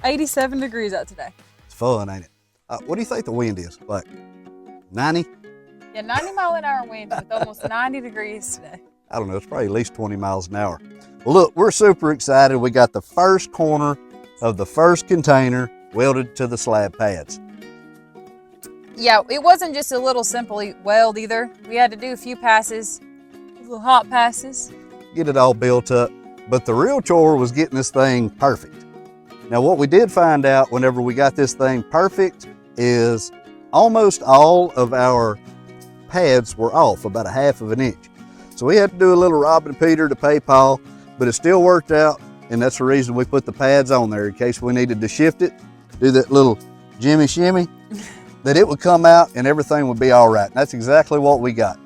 87 degrees out today. It's fun, ain't it? What do you think the wind is? Like 90? Yeah, 90-mile-an-hour wind with almost 90 degrees today. I don't know, it's probably at least 20 miles an hour. Well, look, we're super excited. We got the first corner of the first container welded to the slab pads. Yeah, it wasn't just a little simple weld either. We had to do a few passes, little hot passes. Get it all built up. But the real chore was getting this thing perfect. Now, what we did find out whenever we got this thing perfect is almost all of our pads were off about 1/2 of an inch. So we had to do a little robbing Peter to pay Paul, but it still worked out, and that's the reason we put the pads on there in case we needed to shift it, do that little jimmy shimmy, that it would come out and everything would be all right. And that's exactly what we got.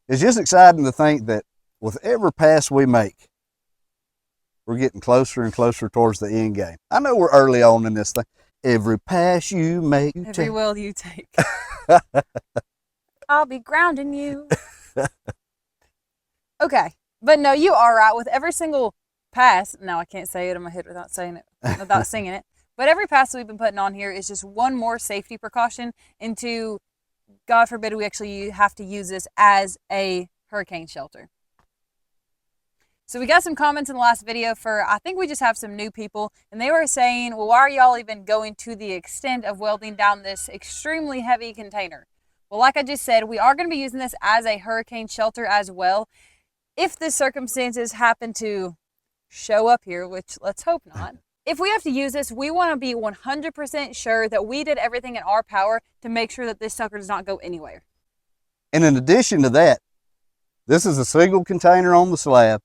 It's just exciting to think that with every pass we make, we're getting closer and closer towards the end game. I know we're early on in this thing. Every pass you make, every weld you take. I'll be grounding you. Okay, but no, you are right. With every single pass, now I can't say it in my head without saying it, without singing it. But every pass that we've been putting on here is just one more safety precaution into, God forbid, we actually have to use this as a hurricane shelter. So we got some comments in the last video for, I think we just have some new people, and they were saying, well, why are y'all even going to the extent of welding down this extremely heavy container? Well, like I just said, we are going to be using this as a hurricane shelter as well. If the circumstances happen to show up here, which let's hope not, if we have to use this, we want to be 100% sure that we did everything in our power to make sure that this sucker does not go anywhere. And in addition to that, this is a single container on the slab.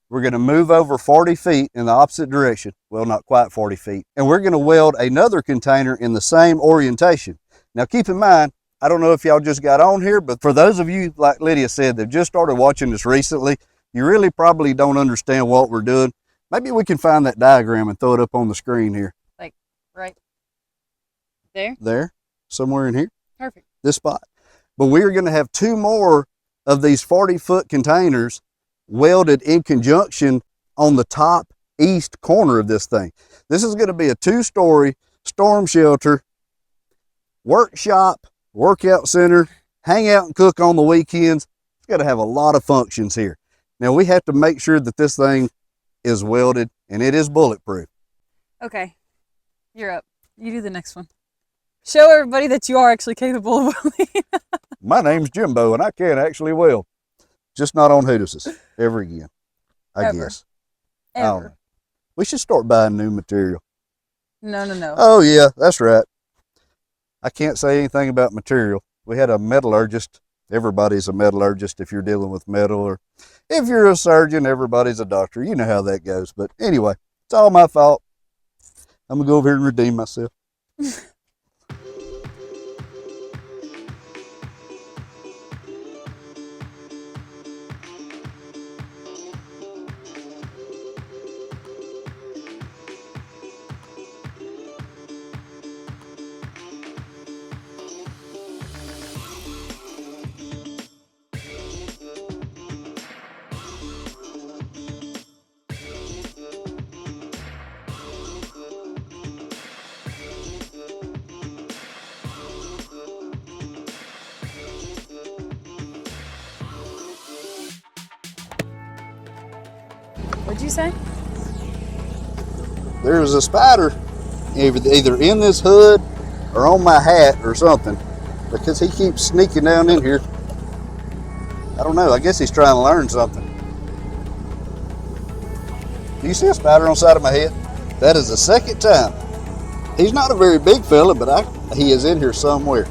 We're going to move over 40 feet in the opposite direction. Well, not quite 40 feet. And we're going to weld another container in the same orientation. Now, keep in mind, I don't know if y'all just got on here, but for those of you, like Lydia said, that just started watching this recently, you really probably don't understand what we're doing. Maybe we can find that diagram and throw it up on the screen here. Like right there? There, somewhere in here. Perfect. This spot. But we're going to have 2 more of these 40-foot containers welded in conjunction on the top east corner of this thing. This is going to be a 2-story storm shelter, workshop, workout center, hang out and cook on the weekends. It's going to have a lot of functions here. Now we have to make sure that this thing is welded and it is bulletproof. Okay, you're up. You do the next one. Show everybody that you are actually capable of welding. My name's Jimbo and I can actually weld. Just not on Hooters ever again, I guess. Ever. We should start buying new material. No. Oh, yeah, that's right. I can't say anything about material. We had a metallurgist. Everybody's a metallurgist if you're dealing with metal, or if you're a surgeon, everybody's a doctor. You know how that goes. But anyway, it's all my fault. I'm going to go over here and redeem myself. What'd you say? There's a spider either in this hood or on my hat or something, because he keeps sneaking down in here. I don't know. I guess he's trying to learn something. Do you see a spider on the side of my head? That is the second time. He's not a very big fella, but he is in here somewhere.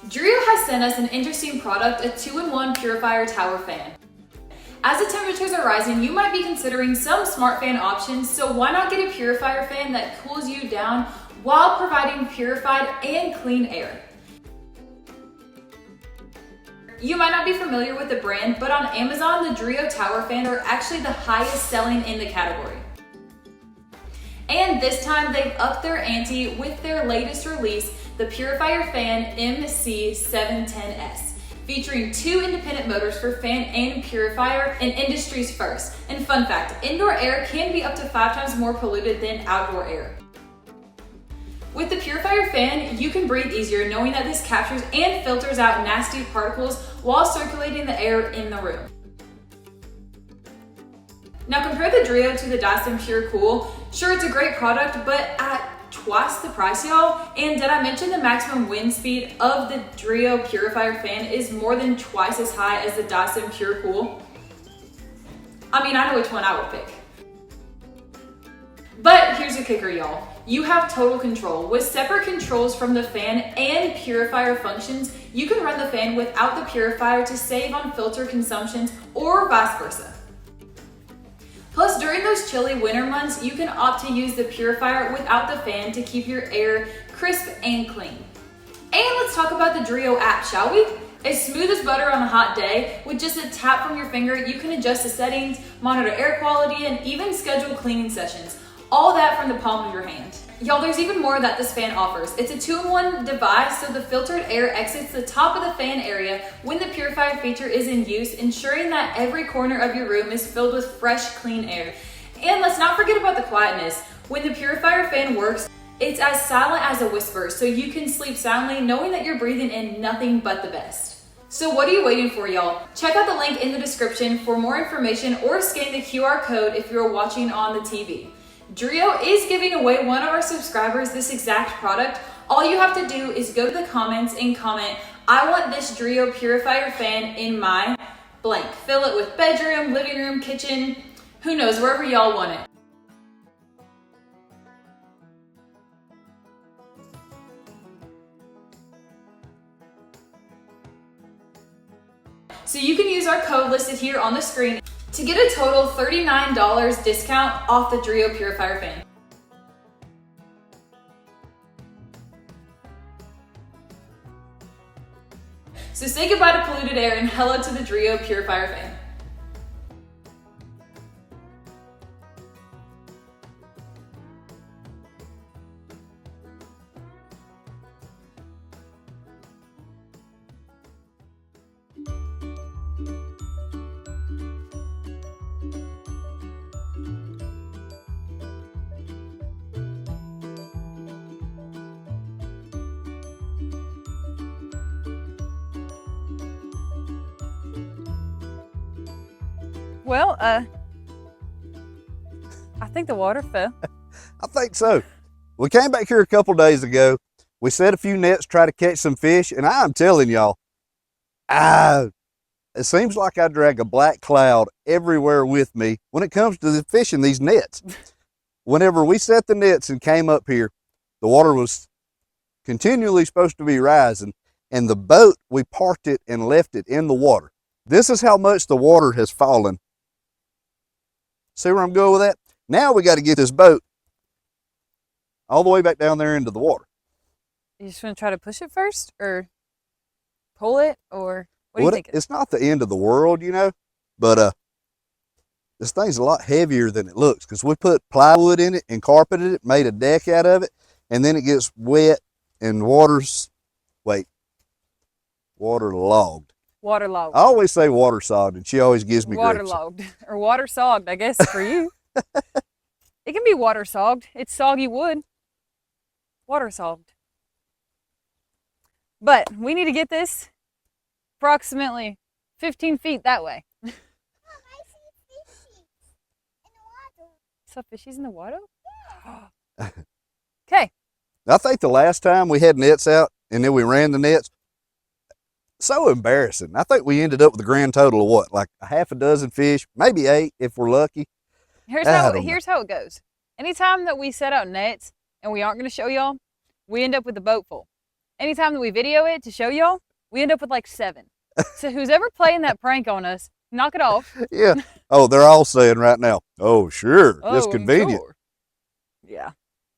Dreo has sent us an interesting product, a 2-in-1 Purifier tower fan. As the temperatures are rising, you might be considering some smart fan options, so why not get a Purifier fan that cools you down while providing purified and clean air? You might not be familiar with the brand, but on Amazon, the Dreo tower fans are actually the highest selling in the category. And this time they've upped their ante with their latest release, the Purifier Fan MC710S, featuring 2 independent motors for fan and purifier, an industry's first. And fun fact, indoor air can be up to 5 times more polluted than outdoor air. With the Purifier Fan, you can breathe easier knowing that this captures and filters out nasty particles while circulating the air in the room. Now compare the Dreo to the Dyson Pure Cool. Sure, it's a great product, but at twice the price, y'all. And did I mention the maximum wind speed of the Dreo Purifier Fan is more than twice as high as the Dyson Pure Cool? I mean, I know which one I would pick. But here's the kicker, y'all. You have total control. With separate controls from the fan and purifier functions, you can run the fan without the purifier to save on filter consumptions or vice versa. Plus, during those chilly winter months, you can opt to use the purifier without the fan to keep your air crisp and clean. And let's talk about the Dreo app, shall we? As smooth as butter on a hot day, with just a tap from your finger, you can adjust the settings, monitor air quality, and even schedule cleaning sessions. All that from the palm of your hand. Y'all, there's even more that this fan offers. It's a 2-in-1 device, so the filtered air exits the top of the fan area when the purifier feature is in use, ensuring that every corner of your room is filled with fresh, clean air. And let's not forget about the quietness. When the purifier fan works, it's as silent as a whisper, so you can sleep soundly knowing that you're breathing in nothing but the best. So what are you waiting for, y'all? Check out the link in the description for more information or scan the QR code if you're watching on the TV. Dreo is giving away one of our subscribers this exact product. All you have to do is go to the comments and comment, I want this Dreo Purifier Fan in my blank. Fill it with bedroom, living room, kitchen, who knows, wherever y'all want it. So you can use our code listed here on the screen to get a total $39 discount off the Dreo Purifier Fan. So say goodbye to polluted air and hello to the Dreo Purifier Fan. Well, I think the water fell. I think so. We came back here a couple days ago. We set a few nets, try to catch some fish, and I'm telling y'all, it seems like I drag a black cloud everywhere with me when it comes to fishing these nets. Whenever we set the nets and came up here, the water was continually supposed to be rising, and the boat, we parked it and left it in the water. This is how much the water has fallen. See where I'm going with that? Now we got to get this boat all the way back down there into the water. You just want to try to push it first, or pull it, or what do you think? It's not the end of the world, you know, but this thing's a lot heavier than it looks because we put plywood in it and carpeted it, made a deck out of it, and then it gets wet and waterlogged. Waterlogged. I always say waterlogged, and she always gives me waterlogged or watersogged, I guess, for you. It can be watersogged. It's soggy wood. Watersogged. But we need to get this approximately 15 feet that way. Mom, I see fishies in the water. Saw fishies in the water? Okay. I think the last time we had nets out and then we ran the nets, so embarrassing. I think we ended up with a grand total of what, like a half a dozen fish, maybe 8 if we're lucky. Here's how it goes. Anytime that we set out nets and we aren't going to show y'all, we end up with a boat full. anytime that we video it to show y'all, we end up with like 7. So who's ever playing that prank on us, knock it off. Yeah. Oh, they're all saying right now, oh, sure, that's I'm convenient. sure. Yeah.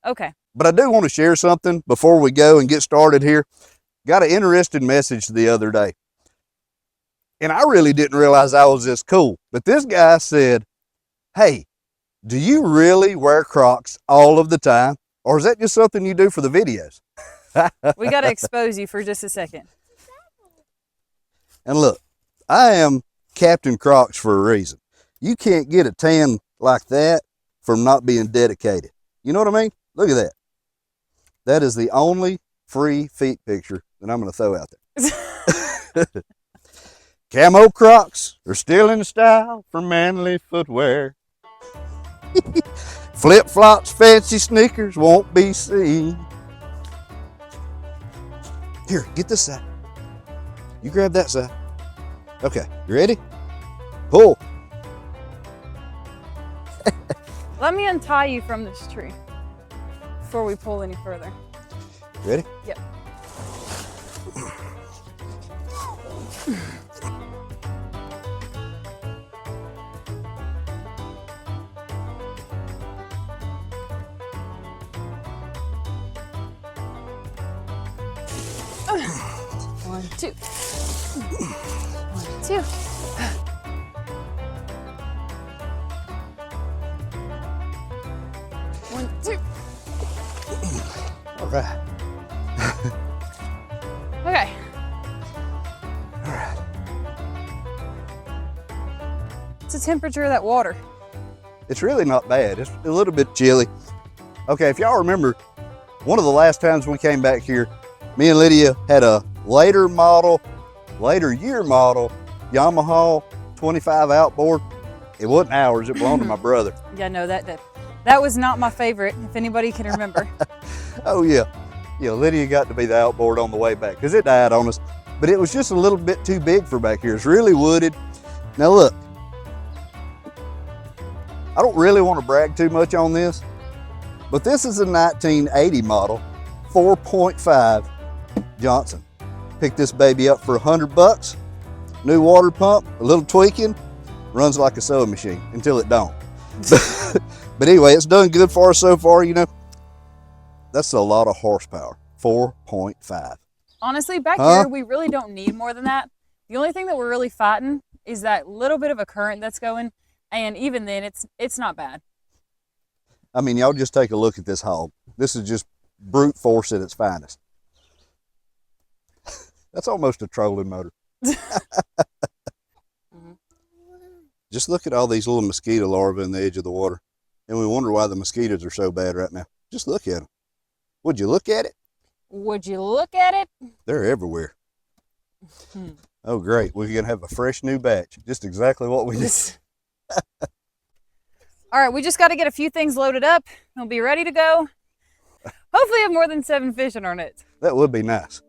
Okay. But I do want to share something before we go and get started here. Got an interesting message the other day. And I really didn't realize I was this cool. But this guy said, hey, do you really wear Crocs all of the time? Or is that just something you do for the videos? We got to expose you for just a second. And look, I am Captain Crocs for a reason. You can't get a tan like that from not being dedicated. You know what I mean? Look at that. That is the only free feet picture that I'm going to throw out there. Camo Crocs are still in style for manly footwear. Flip-flops, fancy sneakers won't be seen. Here, get this side. You grab that side. Okay, you ready? Pull. Let me untie you from this tree before we pull any further. Ready? Yep. One, two. 1, 2. One, two. All right. Okay. All right. What's the temperature of that water? It's really not bad. It's a little bit chilly. Okay, if y'all remember, one of the last times we came back here, me and Lydia had a later year model Yamaha 25 outboard. It wasn't ours, it belonged to my brother. Yeah, no, that was not my favorite, if anybody can remember. Oh yeah. Yeah, Lydia got to be the outboard on the way back because it died on us. But it was just a little bit too big for back here. It's really wooded. Now look, I don't really want to brag too much on this, but this is a 1980 model, 4.5 Johnson. Picked this baby up for $100. New water pump, a little tweaking, runs like a sewing machine until it don't. But anyway, it's done good for us so far, you know. That's a lot of horsepower, 4.5. Honestly, back here, we really don't need more than that. The only thing that we're really fighting is that little bit of a current that's going, and even then, it's not bad. I mean, y'all just take a look at this hog. This is just brute force at its finest. That's almost a trolling motor. Just look at all these little mosquito larvae in the edge of the water. And we wonder why the mosquitoes are so bad right now. Just look at them. Would you look at it? Would you look at it? They're everywhere. Oh, great. We're going to have a fresh new batch. Just exactly what we need. All right, we just got to get a few things loaded up. We'll be ready to go. Hopefully have more than 7 fish in our nets. That would be nice.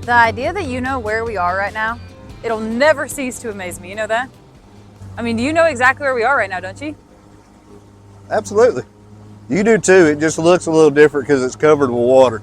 The idea that you know where we are right now, it'll never cease to amaze me. You know that? I mean, you know exactly where we are right now, don't you? Absolutely. You do too. It just looks a little different because it's covered with water.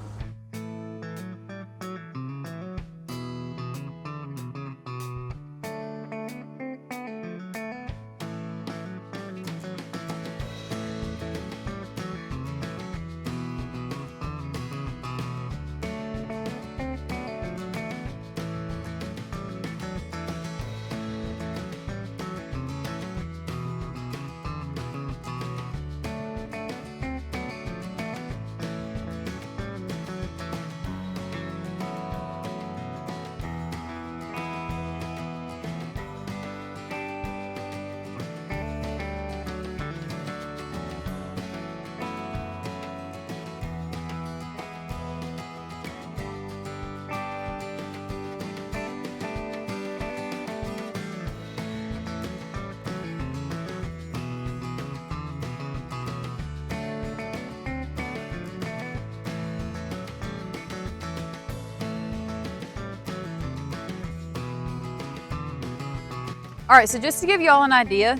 All right, so just to give y'all an idea,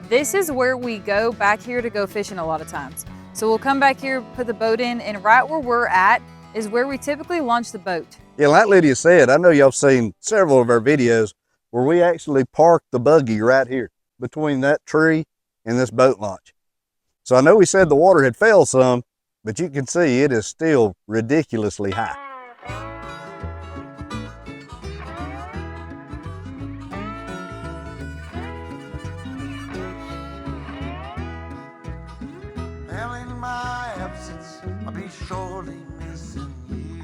this is where we go back here to go fishing a lot of times. So we'll come back here, put the boat in, and right where we're at is where we typically launch the boat. Yeah, like Lydia said, I know y'all seen several of our videos where we actually park the buggy right here between that tree and this boat launch. So I know we said the water had fell some, but you can see it is still ridiculously high. Well, in my absence, I'll be surely missing you.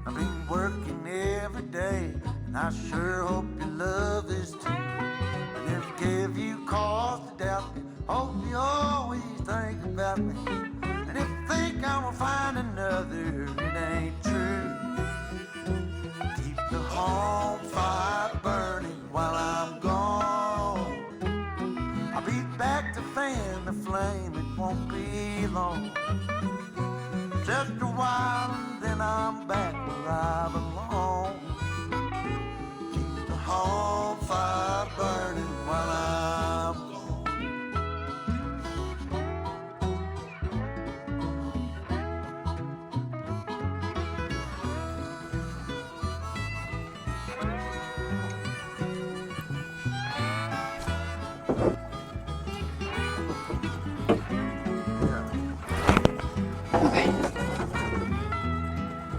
I've been working every day, and I sure hope your love is too. And if it gave you cause to doubt me, hope you always think about me. And if you think I'm gonna find another, it ain't true. Keep the home fire burning while I'm gone. I'll be back to fan the flame, it won't be long. Just a while and then I'm back where I belong. Keep the home fire burning while I'm gone.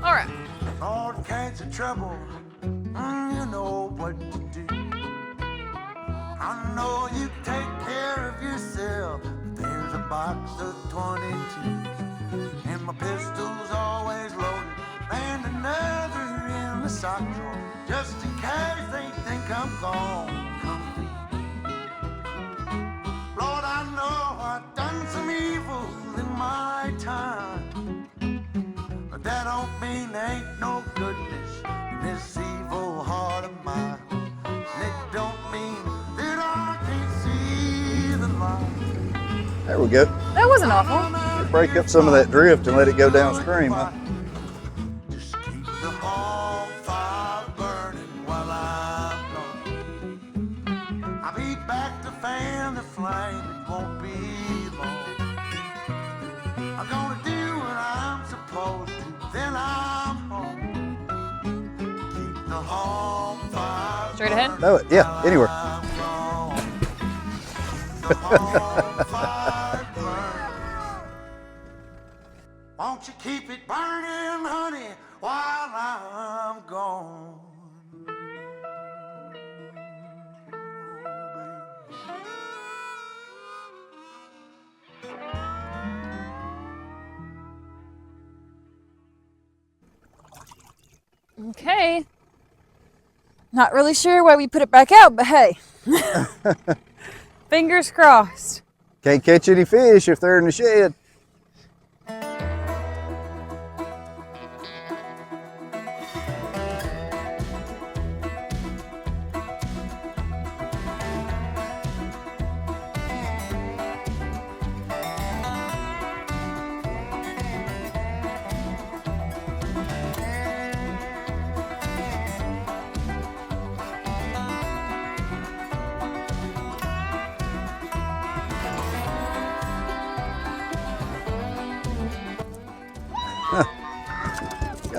All right. All kinds of trouble, you know what to do. I know you take care of yourself. There's a box of 22s, and my pistol's always loaded, and another in the sock drawer, just in case they think I'm gone. Come Lord, I know I've done some evil in my time, but that don't mean there ain't no goodness in this evil heart of mine. And it don't mean that I can't see the light. There we go. That wasn't awful. Break up some of that drift and let it go downstream, huh? Just keep the home fire burning while I'm gone. I'll be back to fan the flame, it won't be long. I'm gonna do what I'm supposed to, then I'm home. Keep the home fire Straight ahead? burning No, yeah, anywhere. while I'm gone. The home fire burning. Won't you keep it burning, honey, while I'm gone? Okay. Not really sure why we put it back out, but hey. Fingers crossed. Can't catch any fish if they're in the shed.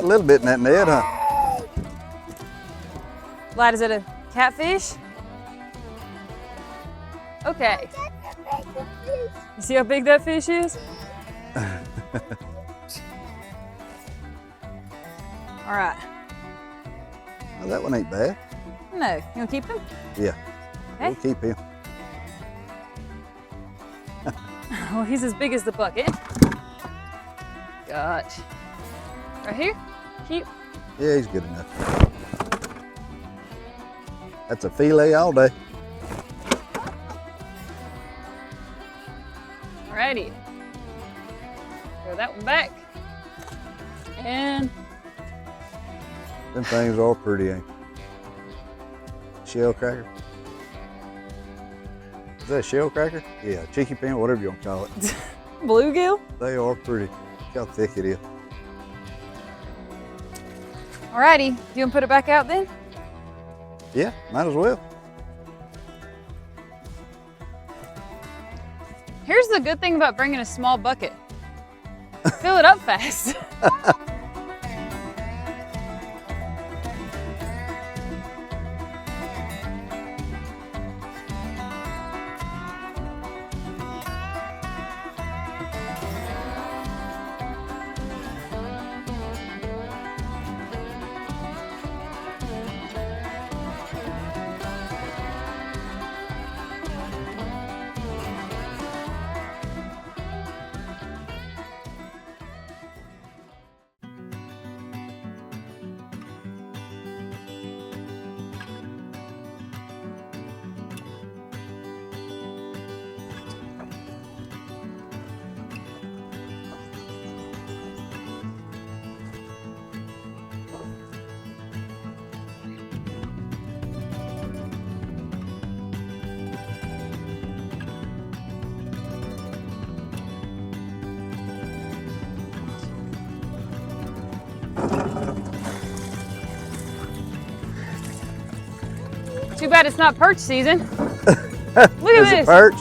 little bit in that net, huh? Vlad, is it a catfish? Okay. You see how big that fish is? All right. Oh, that one ain't bad. No, you wanna keep him? Yeah. Okay. We'll keep him. Well, he's as big as the bucket. Gotcha. Right here? Cute. Yeah, he's good enough. That's a filet all day. Alrighty. Throw that one back. And Them things are pretty, ain't they? Shell cracker. Is that a shell cracker? Yeah, cheeky pin, whatever you want to call it. bluegill. They are pretty. Look how thick it is. Alrighty. Do you want to put it back out then? Yeah, might as well. Here's the good thing about bringing a small bucket. Fill it up fast. Too bad it's not perch season. Look at Is it this. perch?